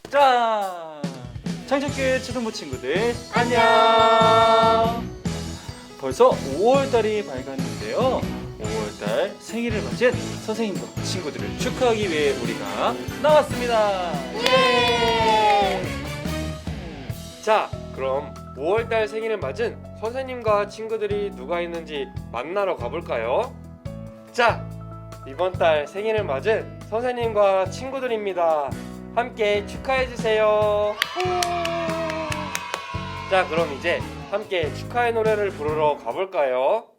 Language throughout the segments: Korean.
자, 창작교회 초등부 친구들 안녕. 벌써 5월달이 밝았는데요. 5월달 생일을 맞은 선생님과 친구들을 축하하기 위해 우리가 나왔습니다. 예! 자, 그럼 5월달 생일을 맞은 선생님과 친구들이 누가 있는지 만나러 가볼까요? 자, 이번 달 생일을 맞은 선생님과 친구들입니다. 함께 축하해주세요. 자, 그럼 이제 함께 축하의 노래를 부르러 가볼까요?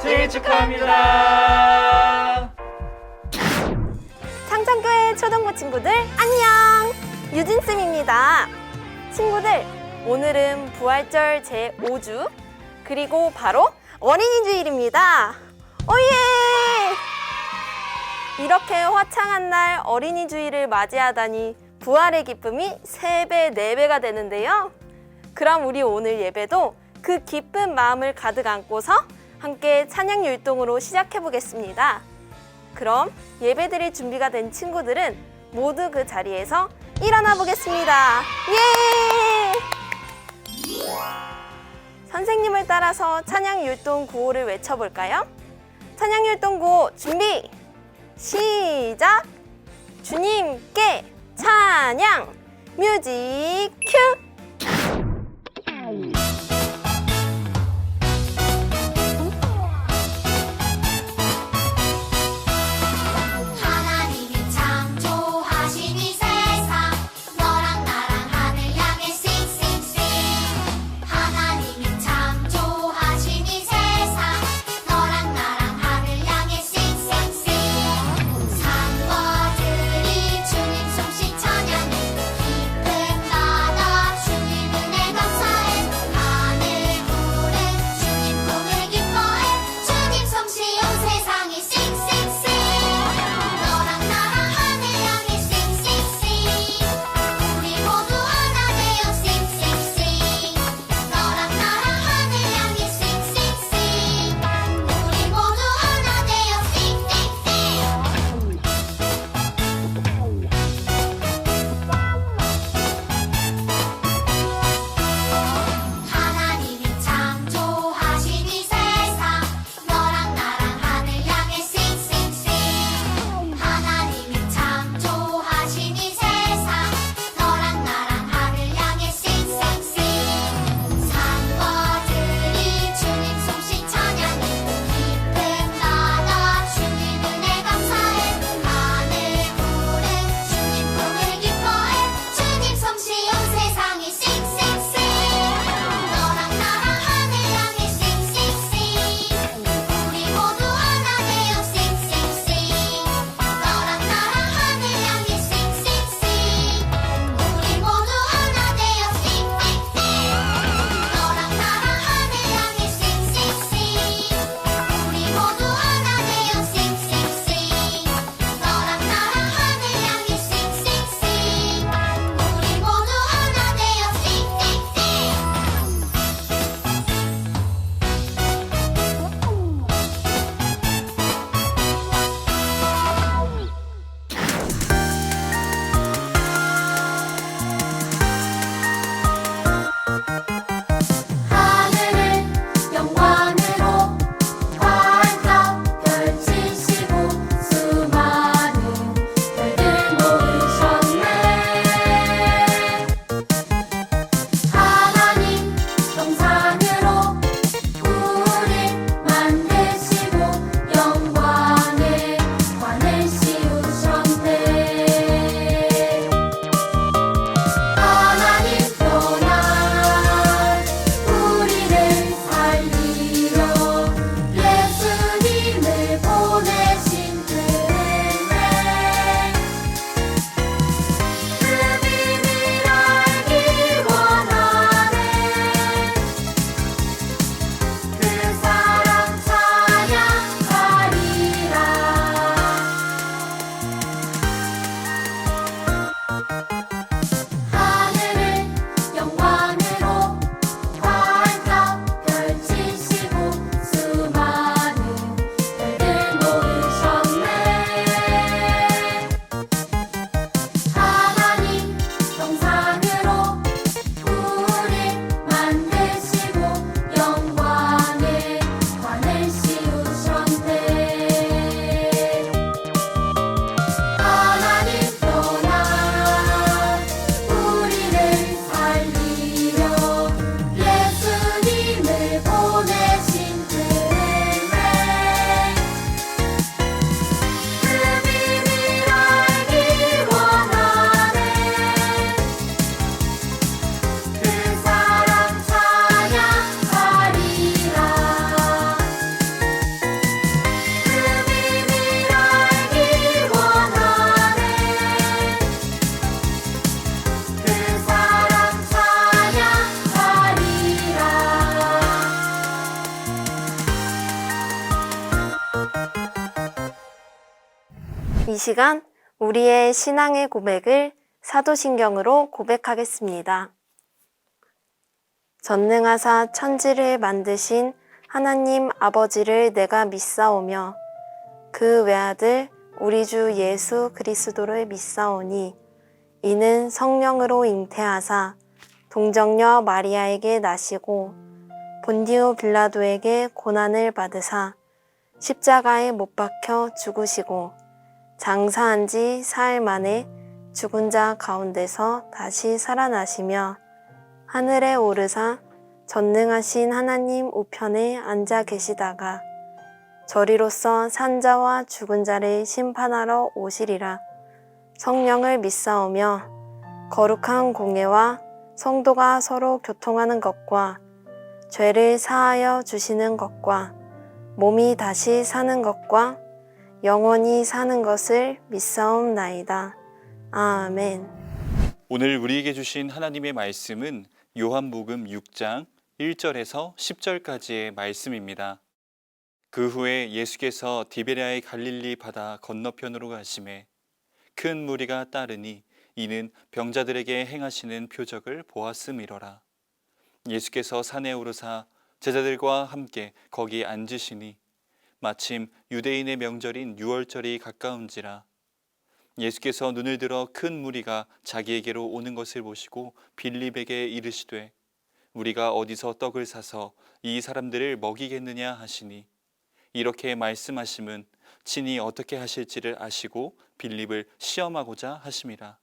생일 축하합니다. 창천교회 초등부 친구들 안녕! 유진쌤입니다. 친구들, 오늘은 부활절 제5주 그리고 바로 어린이 주일입니다. 오예! 이렇게 화창한 날 어린이 주일을 맞이하다니 부활의 기쁨이 3배, 4배가 되는데요. 그럼 우리 오늘 예배도 그 기쁜 마음을 가득 안고서 함께 찬양 율동으로 시작해 보겠습니다. 그럼 예배드릴 준비가 된 친구들은 모두 그 자리에서 일어나 보겠습니다. 예! 선생님을 따라서 찬양 율동 구호를 외쳐볼까요? 찬양 율동 구호 준비! 시작! 주님께 찬양! 뮤직 큐! 산거들이 주님 솜씨 찬양 깊은 바다 이 시간 우리의 신앙의 고백을 사도신경으로 고백하겠습니다. 전능하사 천지를 만드신 하나님 아버지를 내가 믿사오며 그 외아들 우리 주 예수 그리스도를 믿사오니 이는 성령으로 잉태하사 동정녀 마리아에게 나시고 본디오 빌라도에게 고난을 받으사 십자가에 못 박혀 죽으시고 장사한 지 사흘 만에 죽은 자 가운데서 다시 살아나시며 하늘에 오르사 전능하신 하나님 우편에 앉아 계시다가 저리로서 산자와 죽은 자를 심판하러 오시리라. 성령을 믿사오며 거룩한 공예와 성도가 서로 교통하는 것과 죄를 사하여 주시는 것과 몸이 다시 사는 것과 영원히 사는 것을 믿사옵나이다. 아멘. 오늘 우리에게 주신 하나님의 말씀은 요한복음 6장 1절에서 10절까지의 말씀입니다. 그 후에 예수께서 디베랴의 갈릴리 바다 건너편으로 가시매 큰 무리가 따르니 이는 병자들에게 행하시는 표적을 보았음이로라. 예수께서 산에 오르사 제자들과 함께 거기 앉으시니 마침 유대인의 명절인 유월절이 가까운지라. 예수께서 눈을 들어 큰 무리가 자기에게로 오는 것을 보시고 빌립에게 이르시되 우리가 어디서 떡을 사서 이 사람들을 먹이겠느냐 하시니 이렇게 말씀하심은 친히 어떻게 하실지를 아시고 빌립을 시험하고자 하심이라.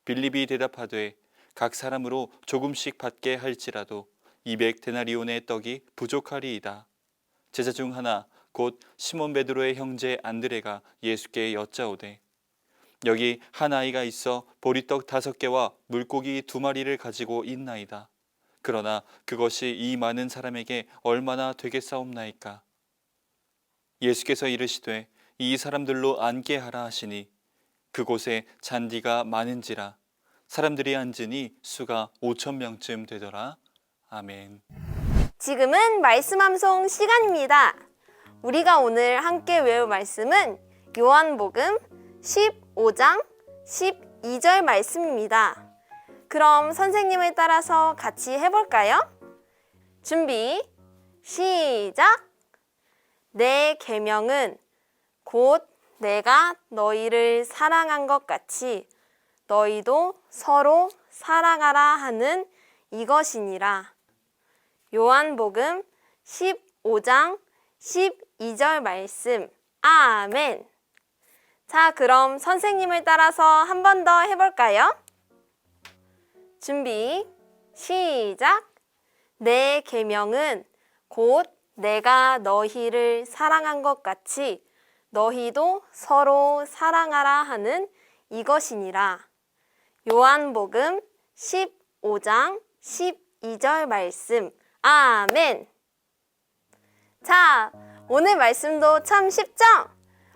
빌립이 대답하되 각 사람으로 조금씩 받게 할지라도 200데나리온의 떡이 부족하리이다. 제자 중 하나 곧 시몬 베드로의 형제 안드레가 예수께 여짜오되 여기 한 아이가 있어 보리떡 5개와 물고기 2마리를 가지고 있나이다. 그러나 그것이 이 많은 사람에게 얼마나 되겠사옵나이까. 예수께서 이르시되 이 사람들로 앉게 하라 하시니 그곳에 잔디가 많은지라 사람들이 앉으니 수가 5,000명쯤 되더라. 아멘. 지금은 말씀 암송 시간입니다. 우리가 오늘 함께 외울 말씀은 요한복음 15장 12절 말씀입니다. 그럼 선생님을 따라서 같이 해볼까요? 준비, 시작! 내 계명은 곧 내가 너희를 사랑한 것 같이 너희도 서로 사랑하라 하는 이것이니라. 요한복음 15장 12절 말씀. 아멘. 자, 그럼 선생님을 따라서 한 번 더 해볼까요? 준비, 시작! 내 계명은 곧 내가 너희를 사랑한 것 같이 너희도 서로 사랑하라 하는 이것이니라. 요한복음 15장 12절 말씀. 아멘. 자, 오늘 말씀도 참 쉽죠?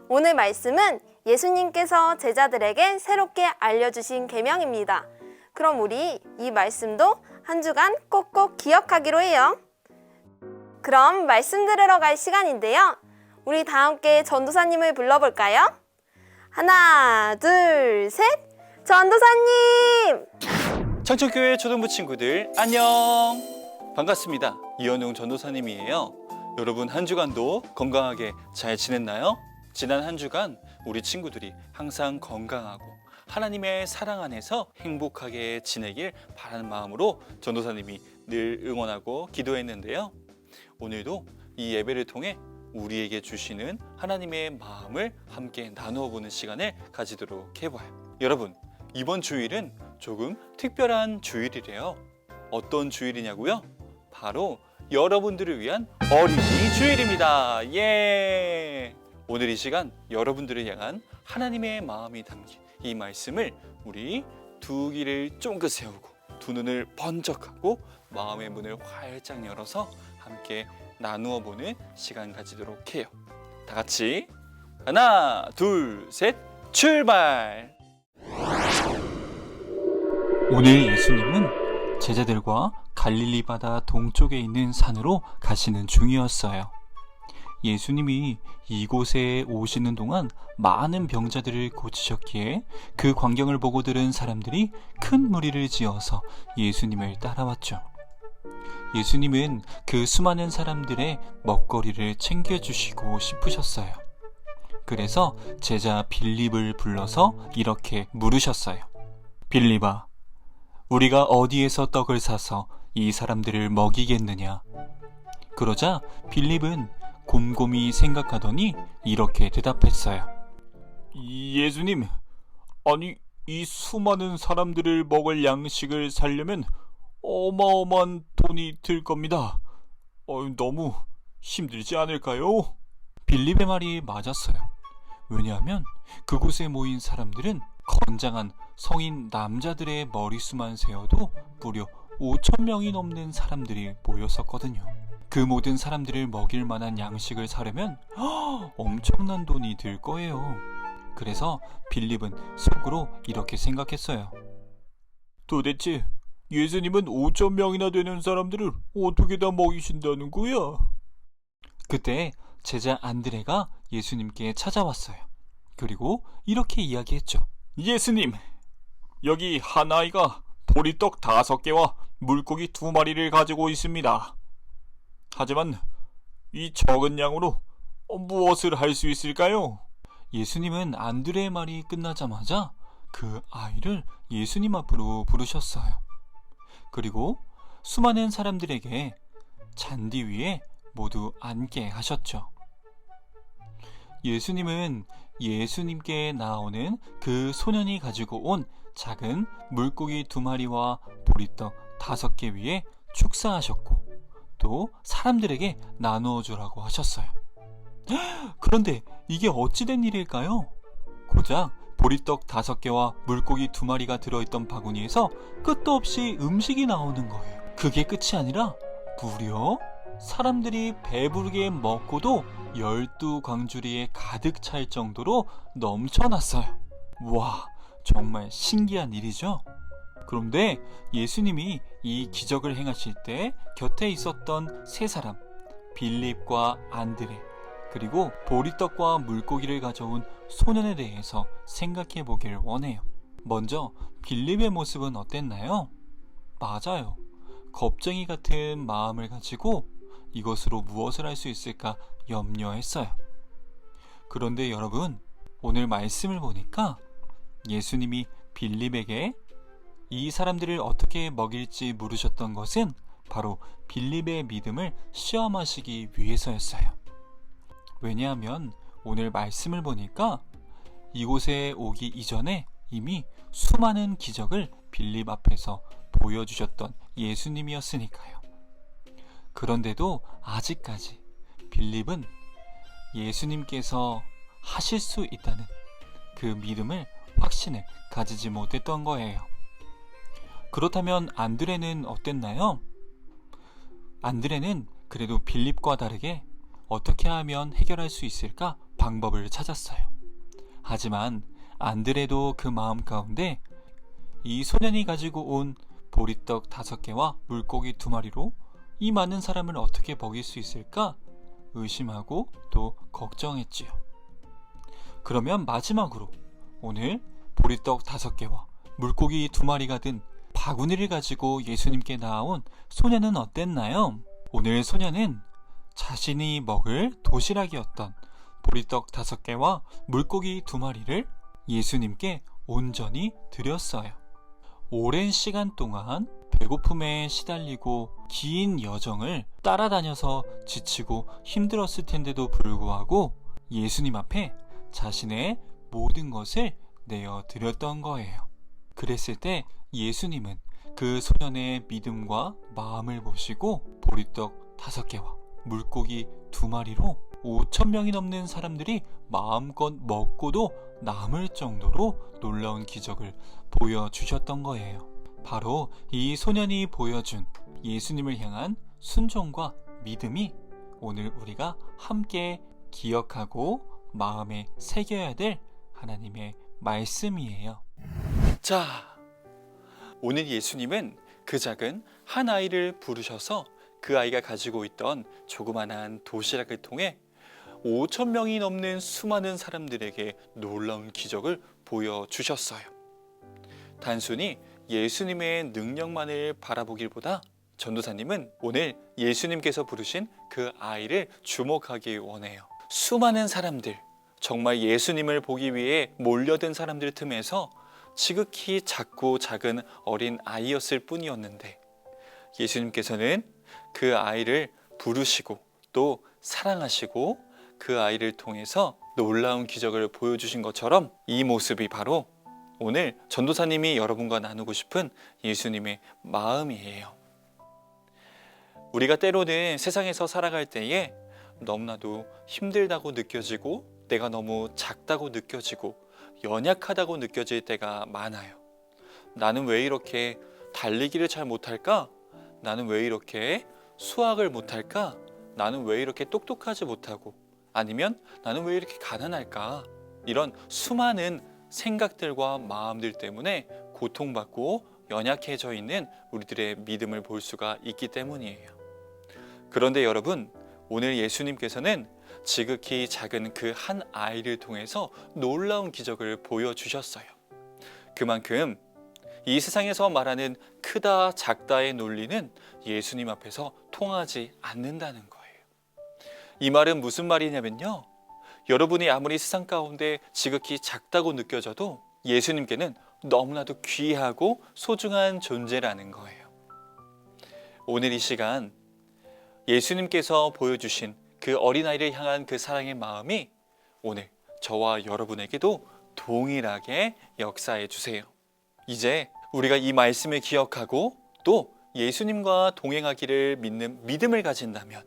오늘 말씀은 예수님께서 제자들에게 새롭게 알려주신 계명입니다. 그럼 우리 이 말씀도 한 주간 꼭꼭 기억하기로 해요. 그럼 말씀 들으러 갈 시간인데요. 우리 다 함께 전도사님을 불러볼까요? 하나, 둘, 셋! 전도사님! 창천교회 초등부 친구들 안녕! 반갑습니다. 이현웅 전도사님이에요. 여러분 한 주간도 건강하게 잘 지냈나요? 지난 한 주간 우리 친구들이 항상 건강하고 하나님의 사랑 안에서 행복하게 지내길 바라는 마음으로 전도사님이 늘 응원하고 기도했는데요. 오늘도 이 예배를 통해 우리에게 주시는 하나님의 마음을 함께 나누어 보는 시간을 가지도록 해봐요. 여러분, 이번 주일은 조금 특별한 주일이래요. 어떤 주일이냐고요? 바로 여러분들을 위한 어린이 주일입니다. 예! 오늘 이 시간 여러분들을 향한 하나님의 마음이 담긴 이 말씀을 우리 두 귀를 쫑긋 세우고 두 눈을 번쩍하고 마음의 문을 활짝 열어서 함께 나누어 보는 시간 가지도록 해요. 다 같이 하나, 둘, 셋, 출발! 오늘 예수님은 제자들과 갈릴리 바다 동쪽에 있는 산으로 가시는 중이었어요. 예수님이 이곳에 오시는 동안 많은 병자들을 고치셨기에 그 광경을 보고 들은 사람들이 큰 무리를 지어서 예수님을 따라왔죠. 예수님은 그 수많은 사람들의 먹거리를 챙겨주시고 싶으셨어요. 그래서 제자 빌립을 불러서 이렇게 물으셨어요. 빌립아, 우리가 어디에서 떡을 사서 이 사람들을 먹이겠느냐? 그러자 빌립은 곰곰이 생각하더니 이렇게 대답했어요. 예수님, 아니 이 수많은 사람들을 먹을 양식을 사려면 어마어마한 돈이 들 겁니다. 너무 힘들지 않을까요? 빌립의 말이 맞았어요. 왜냐하면 그곳에 모인 사람들은 건장한 성인 남자들의 머리수만 세어도 무려 5,000명이 넘는 사람들이 모였었거든요. 그 모든 사람들을 먹일 만한 양식을 사려면 엄청난 돈이 들 거예요. 그래서 빌립은 속으로 이렇게 생각했어요. 도대체 예수님은 5,000명이나 되는 사람들을 어떻게 다 먹이신다는 거야? 그때 제자 안드레가 예수님께 찾아왔어요. 그리고 이렇게 이야기했죠. 예수님, 여기 한 아이가 보리떡 5개와 물고기 2마리를 가지고 있습니다. 하지만 이 적은 양으로 무엇을 할 수 있을까요? 예수님은 안드레의 말이 끝나자마자 그 아이를 예수님 앞으로 부르셨어요. 그리고 수많은 사람들에게 잔디 위에 모두 앉게 하셨죠. 예수님은 예수님께 나오는 그 소년이 가지고 온 작은 물고기 2마리와 보리떡 5개 위에 축사하셨고 또 사람들에게 나누어 주라고 하셨어요. 그런데 이게 어찌된 일일까요? 고작 보리떡 5개와 물고기 2마리가 들어있던 바구니에서 끝도 없이 음식이 나오는 거예요. 그게 끝이 아니라 무려 사람들이 배부르게 먹고도 12광주리에 가득 찰 정도로 넘쳐났어요. 와, 정말 신기한 일이죠? 그런데 예수님이 이 기적을 행하실 때 곁에 있었던 3사람, 빌립과 안드레, 그리고 보리떡과 물고기를 가져온 소년에 대해서 생각해 보길 원해요. 먼저 빌립의 모습은 어땠나요? 맞아요. 겁쟁이 같은 마음을 가지고 이것으로 무엇을 할 수 있을까 염려했어요. 그런데 여러분, 오늘 말씀을 보니까 예수님이 빌립에게 이 사람들을 어떻게 먹일지 물으셨던 것은 바로 빌립의 믿음을 시험하시기 위해서였어요. 왜냐하면 오늘 말씀을 보니까 이곳에 오기 이전에 이미 수많은 기적을 빌립 앞에서 보여주셨던 예수님이었으니까요. 그런데도 아직까지 빌립은 예수님께서 하실 수 있다는 그 믿음을, 확신을 가지지 못했던 거예요. 그렇다면 안드레는 어땠나요? 안드레는 그래도 빌립과 다르게 어떻게 하면 해결할 수 있을까 방법을 찾았어요. 하지만 안드레도 그 마음 가운데 이 소년이 가지고 온 보리떡 5개와 물고기 2마리로 이 많은 사람을 어떻게 먹일 수 있을까 의심하고 또 걱정했지요. 그러면 마지막으로 오늘 보리떡 5개와 물고기 2마리가 든 바구니를 가지고 예수님께 나온 소년은 어땠나요? 오늘 소년은 자신이 먹을 도시락이었던 보리떡 5개와 물고기 2마리를 예수님께 온전히 드렸어요. 오랜 시간 동안 배고픔에 시달리고 긴 여정을 따라다녀서 지치고 힘들었을 텐데도 불구하고 예수님 앞에 자신의 모든 것을 내어드렸던 거예요. 그랬을 때 예수님은 그 소년의 믿음과 마음을 보시고 보리떡 5개와 물고기 2마리로 5,000명이 넘는 사람들이 마음껏 먹고도 남을 정도로 놀라운 기적을 보여주셨던 거예요. 바로 이 소년이 보여준 예수님을 향한 순종과 믿음이 오늘 우리가 함께 기억하고 마음에 새겨야 될 하나님의 말씀이에요. 자, 오늘 예수님은 그 작은 한 아이를 부르셔서 그 아이가 가지고 있던 조그만한 도시락을 통해 5천 명이 넘는 수많은 사람들에게 놀라운 기적을 보여주셨어요. 단순히 예수님의 능력만을 바라보길보다 전도사님은 오늘 예수님께서 부르신 그 아이를 주목하기 원해요. 수많은 사람들, 정말 예수님을 보기 위해 몰려든 사람들 틈에서 지극히 작고 작은 어린 아이였을 뿐이었는데 예수님께서는 그 아이를 부르시고 또 사랑하시고 그 아이를 통해서 놀라운 기적을 보여주신 것처럼 이 모습이 바로 오늘 전도사님이 여러분과 나누고 싶은 예수님의 마음이에요. 우리가 때로는 세상에서 살아갈 때에 너무나도 힘들다고 느껴지고 내가 너무 작다고 느껴지고 연약하다고 느껴질 때가 많아요. 나는 왜 이렇게 달리기를 잘 못할까? 나는 왜 이렇게 수학을 못할까? 나는 왜 이렇게 똑똑하지 못하고 아니면 나는 왜 이렇게 가난할까? 이런 수많은 생각들과 마음들 때문에 고통받고 연약해져 있는 우리들의 믿음을 볼 수가 있기 때문이에요. 그런데 여러분, 오늘 예수님께서는 지극히 작은 그 한 아이를 통해서 놀라운 기적을 보여주셨어요. 그만큼 이 세상에서 말하는 크다 작다의 논리는 예수님 앞에서 통하지 않는다는 거예요. 이 말은 무슨 말이냐면요, 여러분이 아무리 세상 가운데 지극히 작다고 느껴져도 예수님께는 너무나도 귀하고 소중한 존재라는 거예요. 오늘 이 시간 예수님께서 보여주신 그 어린아이를 향한 그 사랑의 마음이 오늘 저와 여러분에게도 동일하게 역사해 주세요. 이제 우리가 이 말씀을 기억하고 또 예수님과 동행하기를 믿는 믿음을 가진다면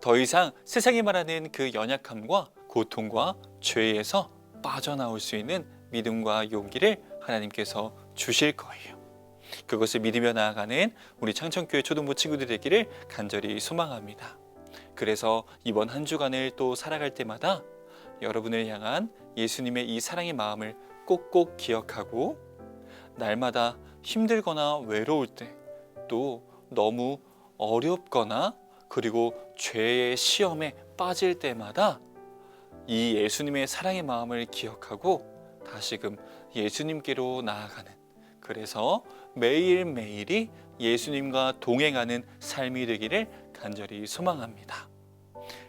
더 이상 세상이 말하는 그 연약함과 고통과 죄에서 빠져나올 수 있는 믿음과 용기를 하나님께서 주실 거예요. 그것을 믿으며 나아가는 우리 창천교회 초등부 친구들 되기를 간절히 소망합니다. 그래서 이번 한 주간을 또 살아갈 때마다 여러분을 향한 예수님의 이 사랑의 마음을 꼭꼭 기억하고 날마다 힘들거나 외로울 때 또 너무 어렵거나 그리고 죄의 시험에 빠질 때마다 이 예수님의 사랑의 마음을 기억하고 다시금 예수님께로 나아가는, 그래서 매일매일이 예수님과 동행하는 삶이 되기를 간절히 소망합니다.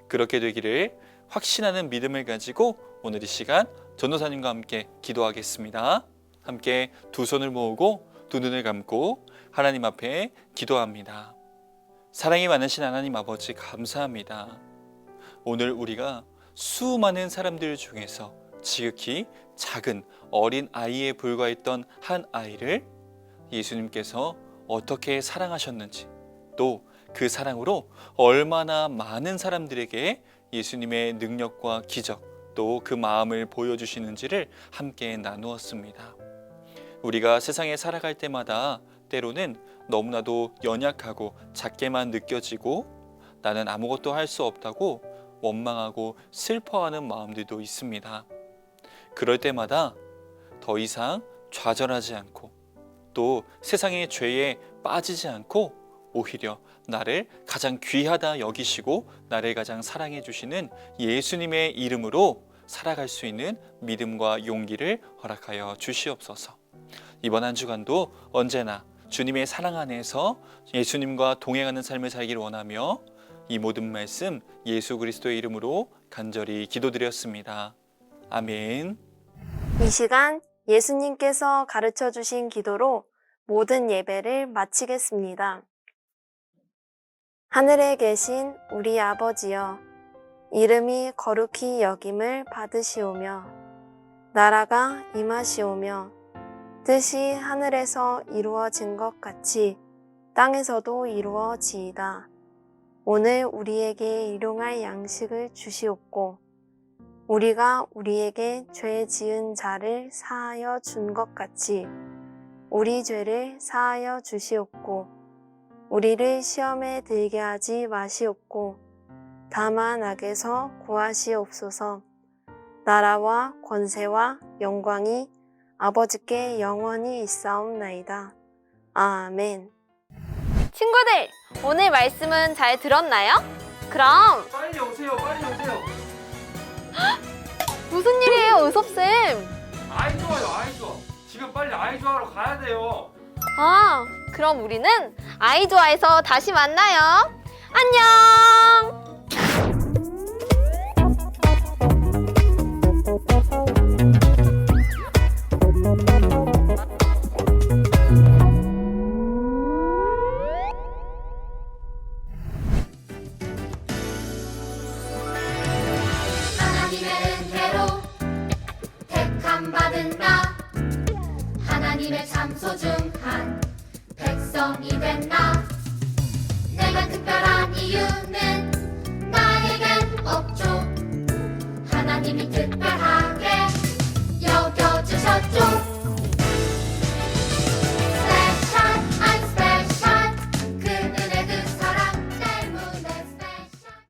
그렇게 되기를 확신하는 믿음을 가지고 오늘 이 시간 전도사님과 함께 기도하겠습니다. 함께 두 손을 모으고 두 눈을 감고 하나님 앞에 기도합니다. 사랑이 많으신 하나님 아버지, 감사합니다. 오늘 우리가 수많은 사람들 중에서 지극히 작은 어린 아이에 불과했던 한 아이를 예수님께서 어떻게 사랑하셨는지, 또 그 사랑으로 얼마나 많은 사람들에게 예수님의 능력과 기적, 또 그 마음을 보여주시는지를 함께 나누었습니다. 우리가 세상에 살아갈 때마다 때로는 너무나도 연약하고 작게만 느껴지고 나는 아무것도 할 수 없다고 원망하고 슬퍼하는 마음들도 있습니다. 그럴 때마다 더 이상 좌절하지 않고 또 세상의 죄에 빠지지 않고 오히려 나를 가장 귀하다 여기시고 나를 가장 사랑해 주시는 예수님의 이름으로 살아갈 수 있는 믿음과 용기를 허락하여 주시옵소서. 이번 한 주간도 언제나 주님의 사랑 안에서 예수님과 동행하는 삶을 살기를 원하며 이 모든 말씀 예수 그리스도의 이름으로 간절히 기도드렸습니다. 아멘. 이 시간 예수님께서 가르쳐 주신 기도로 모든 예배를 마치겠습니다. 하늘에 계신 우리 아버지여, 이름이 거룩히 여김을 받으시오며 나라가 임하시오며 뜻이 하늘에서 이루어진 것 같이 땅에서도 이루어지이다. 오늘 우리에게 일용할 양식을 주시옵고 우리가 우리에게 죄 지은 자를 사하여 준 것 같이 우리 죄를 사하여 주시옵고 우리를 시험에 들게 하지 마시옵고 다만 악에서 구하시옵소서. 나라와 권세와 영광이 아버지께 영원히 있사옵나이다. 아멘. 친구들, 오늘 말씀은 잘 들었나요? 그럼 빨리 오세요, 빨리 오세요. 무슨 일이에요, 은섭쌤? 아이 좋아요, 아이 좋아. 지금 빨리 아이 좋아하러 가야 돼요. 아, 그럼 우리는 아이좋아에서 다시 만나요. 안녕! 하나님의 은혜로 택함받은 나 하나님의 참 소중한 백성이 된 나 내가 특별한 이유는 나에겐 없죠 하나님이 특별한